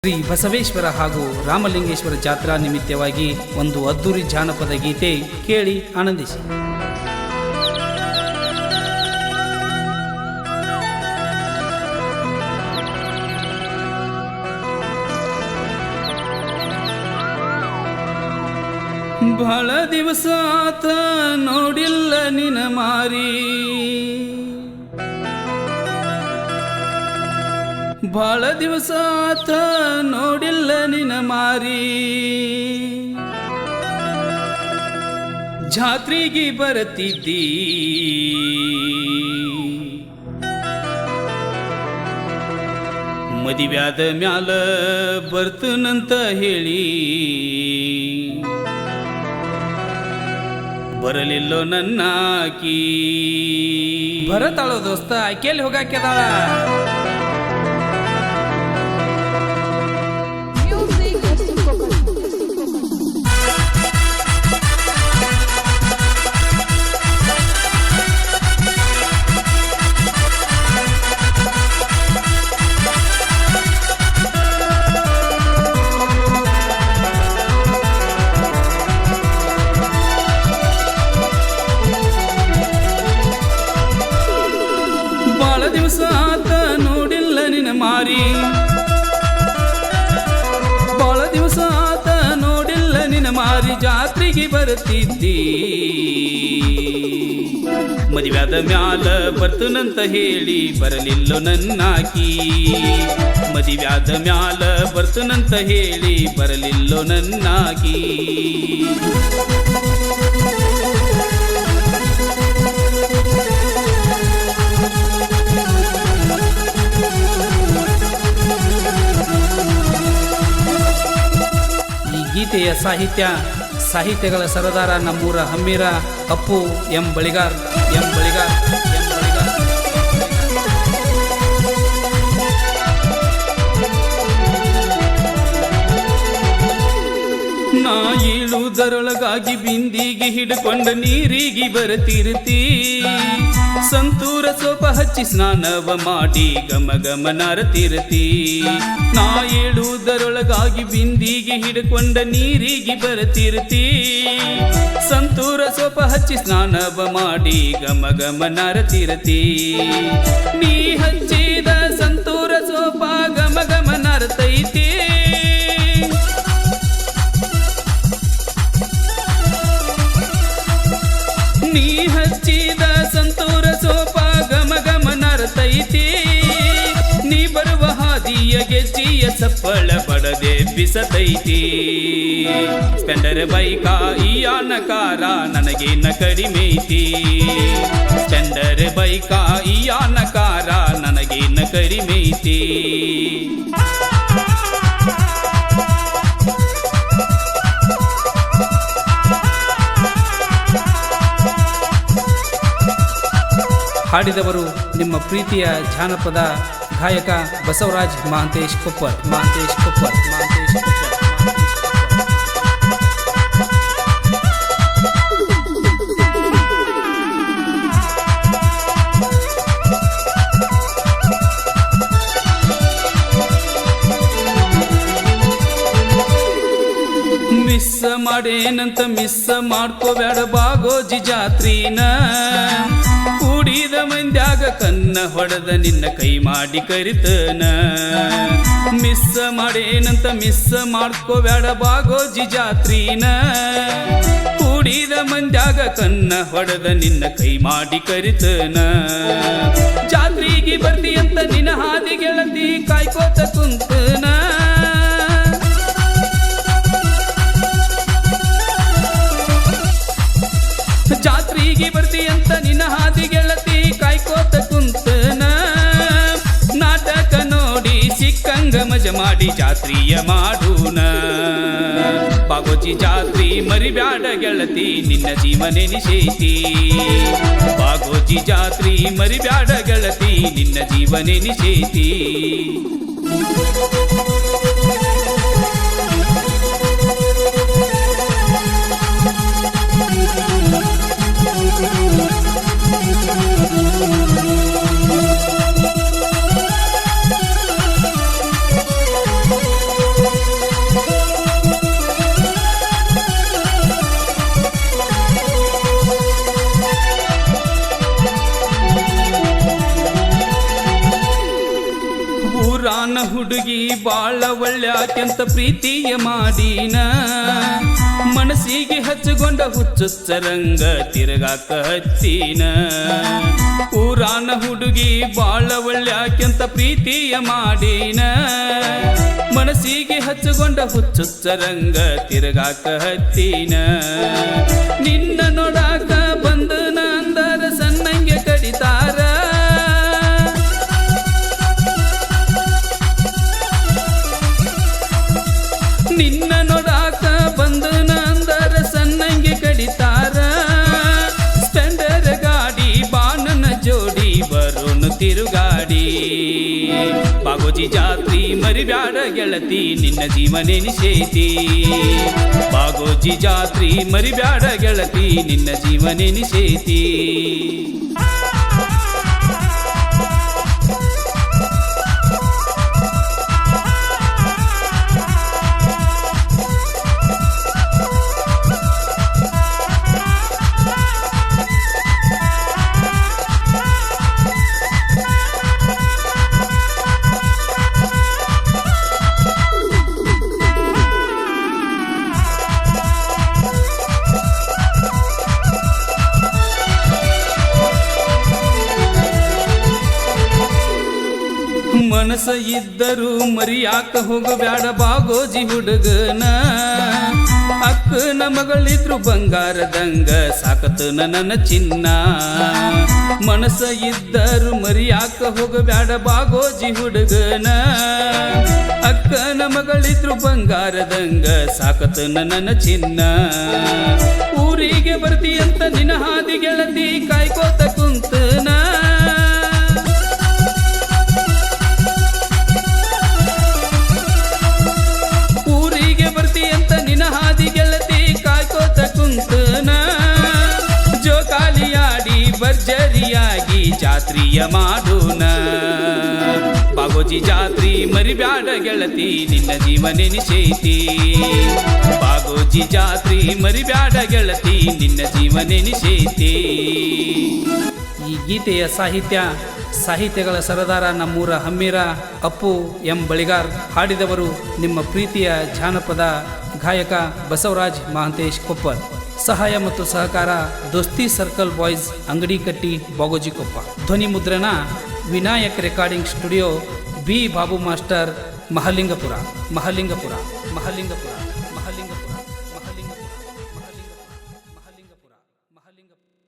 ಶ್ರೀ ಬಸವೇಶ್ವರ ಹಾಗೂ ರಾಮಲಿಂಗೇಶ್ವರ ಜಾತ್ರಾ ನಿಮಿತ್ತವಾಗಿ ಒಂದು ಅದ್ದೂರಿ ಜಾನಪದ ಗೀತೆ ಕೇಳಿ ಆನಂದಿಸಿ. ಬಹಳ ದಿವಸ ಆತ ನೋಡಿಲ್ಲ ನಿನ ಮಾರಿ, ಬಹಳ ದಿವಸ ಆತ ನೋಡಿಲ್ಲ ನಿನ ಮಾರಿ, ಜಾತ್ರೆಗೆ ಬರತಿದ್ದಿ ಮದಿವ್ಯಾದ ಮ್ಯಾಲ ಬರ್ತನಂತ ಹೇಳಿ ಬರಲಿಲ್ಲೋ ನನ್ನಾಕಿ. ಬರತಾಳೋ ದೋಸ್ತ, ಆಕೆಯಲ್ಲಿ ಹೋಗಾಕ್ಯದಾಳ. ಬಾಳ ದಿವಸ ಆತ ನೋಡಿಲ್ಲ ನಿನ ಮಾರಿ, ಬಾಳ ದಿವಸ ಆತ ನೋಡಿಲ್ಲ ನಿನ ಮಾರಿ, ಜಾತ್ರೆಗೆ ಬರುತ್ತಿದ್ದಿ ಮದುವ್ಯಾದ ಮ್ಯಾಲ ಬರ್ತನಂತ ಹೇಳಿ ಬರಲಿಲ್ಲೋ ನನ್ನಾಕಿ. ಮದುವ್ಯಾದ ಮ್ಯಾಲ ಬರ್ತನಂತ ಹೇಳಿ ಬರಲಿಲ್ಲೋ ನನ್ನಾಕಿ. ಗೀತೆಯ ಸಾಹಿತ್ಯಗಳ ಸರದಾರ ನಮ್ಮೂರ ಹಮ್ಮೀರ ಅಪ್ಪು ಎಂ ಬಳಿಗಾರ್. ನಾ ಇಳುವುದರೊಳಗಾಗಿ ಬಿಂದಿಗೆ ಹಿಡ್ಕೊಂಡ ನೀರಿಗೆ ಬರತಿರ್ತಿ, ಸಂತೂರ ಸೋಪ ಹಚ್ಚಿ ಸ್ನಾನವ ಮಾಡಿ ಗಮ ಗಮನರ್ತಿರ್ತಿ. ನಾ ಏಳುವುದರೊಳಗಾಗಿ ಬಿಂದಿಗೆ ಹಿಡ್ಕೊಂಡ ನೀರಿಗೆ ಬರತಿರ್ತಿ, ಸಂತೂರ ಸೋಪ ಹಚ್ಚಿ ಸ್ನಾನವ ಮಾಡಿ ಗಮ ಗಮನರ್ತಿರ್ತಿ. ನೀ ಹಚ್ಚಿದ ಸಂತೂರ ಸೋಪ ಗಮ ಗಮನರ್ತೈತಿ, ನೀ ಹಚ್ಚಿದ ಸಂತೂರ ಸೋಪ ಗಮ ಗಮನರ್ತೈತಿ. ನೀ ಬರುವ ಹಾದಿಯ ಗೆಜ್ಜಿಯ ಸಪ್ಪಳ ಪಡದೆ ಬಿಸತೈತಿ. ಸ್ಪೆಂಡರ್ ಬೈಕ ಈ ಆನಕಾರ ನನಗೇನ ಕಡಿಮೈತಿ, ಸ್ಪೆಂಡರ್ ಬೈಕ ಈ ಆನಕಾರ ನನಗೇನ ಕಡಿಮೈತಿ. ಹಾಡಿದವರು ನಿಮ್ಮ ಪ್ರೀತಿಯ ಜಾನಪದ ಗಾಯಕ ಬಸವರಾಜ್ ಮಹಾಂತೇಶ್ ಕೊಪ್ಪರ್. ಮಿಸ್ ಮಾಡೇನಂತ ಮಿಸ್ ಮಾಡ್ಕೋಬೇಡ ಬಾಗೋಜಿ ಜಾತ್ರೀನ, ಕೂಡಿದ ಮಂದ್ಯಾಗ ಕನ್ನ ಹೊಡೆದ ನಿನ್ನ ಕೈ ಮಾಡಿ ಕರಿತನ. ಮಿಸ್ ಮಾಡೇನಂತ ಮಿಸ್ ಮಾಡ್ಕೋಬೇಡ ಬಾಗೋಜಿ ಜಾತ್ರೀನ, ಕೂಡಿದ ಮಂದ್ಯಾಗ ಕನ್ನ ಹೊಡೆದ ನಿನ್ನ ಕೈ ಮಾಡಿ ಕರಿತನ. ಜಾತ್ರೆಗೆ ಬರ್ತಿ ಅಂತ ನಿನ್ನ ಹಾದಿ ಗೆಳತಿ ಕಾಯ್ಕೋತ ಕುಂತನ, ಜಾತ್ರೆಗೆ ಬರ್ತಿ ಅಂತ ನಿನ್ನ ಹಾದಿ ಗೆಳತಿ ಕಾಯ್ಕೋತ ಕುಂತನ. ನಾಟಕ ನೋಡಿ ಸಿಕ್ಕಂಗ ಮಜ ಮಾಡಿ ಜಾತ್ರೆಯ ಮಾಡೋಣ. ಬಾಗೋಜಿ ಜಾತ್ರಿ ಮರಿಬ್ಯಾಡ ಗೆಳತಿ ನಿನ್ನ ಜೀವನೆನಿಸೈತಿ, ಬಾಗೋಜಿ ಜಾತ್ರಿ ಮರಿಬ್ಯಾಡ ಗೆಳತಿ ನಿನ್ನ ಜೀವನೆನಿಸೈತಿ. ಬಾಳ ಒಳ್ಳ್ಯಾಕೆಂತ ಪ್ರೀತಿಯ ಮಾಡೀನ ಮನಸ್ಸಿಗೆ ಹಚ್ಚಗೊಂಡ ಹುಚ್ಚುಚ್ಚರಂಗ ತಿರುಗಾಕ ಹತ್ತೀನ ಊರಾನ ಹುಡುಗಿ ಬಾಳ ಒಳ್ಳ್ಯಾಕೆಂತ ಪ್ರೀತಿಯ ಮಾಡೀನ ಮನಸ್ಸಿಗೆ ಹಚ್ಚಗೊಂಡ ಹುಚ್ಚುಚ್ಚರಂಗ ತಿರುಗಾಕ ಹತ್ತೀನ ನಿನ್ನ ನೋಡಾಕ ಬಂದನ ಅಂದರ ಸಣ್ಣಂಗೆ ಕಡಿತಾರ ನಿನ್ನ ನೋಡಾಕ ಬಂದನ ಅಂದರ ಸಣ್ಣಂಗೆ ಕಡಿತಾರ ಸ್ಪೆಂಡರ್ ಗಾಡಿ ಬಾಣನ ಜೋಡಿ ಬರೋನು ತಿರುಗಾಡಿ ಬಾಗೋಜಿ ಜಾತ್ರಿ ಮರಿಬ್ಯಾಡ ಗೆಳತಿ ನಿನ್ನ ಜೀವನೆನಿಸೇತಿ ಬಾಗೋಜಿ ಜಾತ್ರಿ ಮರಿಬ್ಯಾಡ ಗೆಳತಿ ನಿನ್ನ ಜೀವನೆನಿಸೇತಿ ಮನಸ ಇದ್ದರೂ ಮರಿಯಾಕ ಹೋಗಬ್ಯಾಡ ಬಾಗೋಜಿ ಹುಡುಗನ ಅಕ್ಕನ ಮಗಳಿದ್ರು ಬಂಗಾರದಂಗ ಸಾಕತನ ನನ್ನ ಚಿನ್ನ ಮನಸ ಇದ್ದರೂ ಮರಿಯಾಕ ಹೋಗಬ್ಯಾಡ ಬಾಗೋಜಿ ಹುಡುಗನ ಅಕ್ಕನ ಮಗಳಿದ್ರು ಬಂಗಾರದಂಗ ಸಾಕತನ ನನ್ನ ಚಿನ್ನ ಊರಿಗೆ ಬರ್ತೀಯಂತ ನಿನ್ನ ಹಾದಿ ಗೆಳತಿ ಕಾಯ್ಕೋತ ಕುಂತನ ಜೋಕಾಲಿಯಾಡಿ ಭರ್ಜರಿಯಾಗಿ ಜಾತ್ರೆಯ ಮಾಡೋಣ ಬಾಗೋಜಿ ಜಾತ್ರಿ ಮರಿಬ್ಯಾಡ ಗೆಳತಿ ನಿನ್ನ ಜೀವನೆನಿಸೇತಿ ಬಾಗೋಜಿ ಜಾತ್ರಿ ಮರಿಬ್ಯಾಡ ಗೆಳತಿ ನಿನ್ನ ಜೀವನೆನಿಸೇತಿ ಈ ಗೀತೆಯ ಸಾಹಿತ್ಯಗಳ ಸರದಾರ ನಮ್ಮೂರ ಹಮ್ಮೀರ ಅಪ್ಪು ಎಂ ಬಳಿಗಾರ್ ಹಾಡಿದವರು ನಿಮ್ಮ ಪ್ರೀತಿಯ ಜಾನಪದ ಗಾಯಕ ಬಸವರಾಜ್ ಮಹಾಂತೇಶ್ ಕೊಪ್ಪರ್ ಸಹಾಯ ಮತ್ತು ಸಹಕಾರ ದೋಸ್ತಿ ಸರ್ಕಲ್ ಬಾಯ್ಸ್ ಅಂಗಡಿ ಕಟ್ಟಿ ಬಾಗೋಜಿ ಕೊಪ್ಪ ಧ್ವನಿ ಮುದ್ರಣ Vinayak recording studio B Babu master Mahalingapura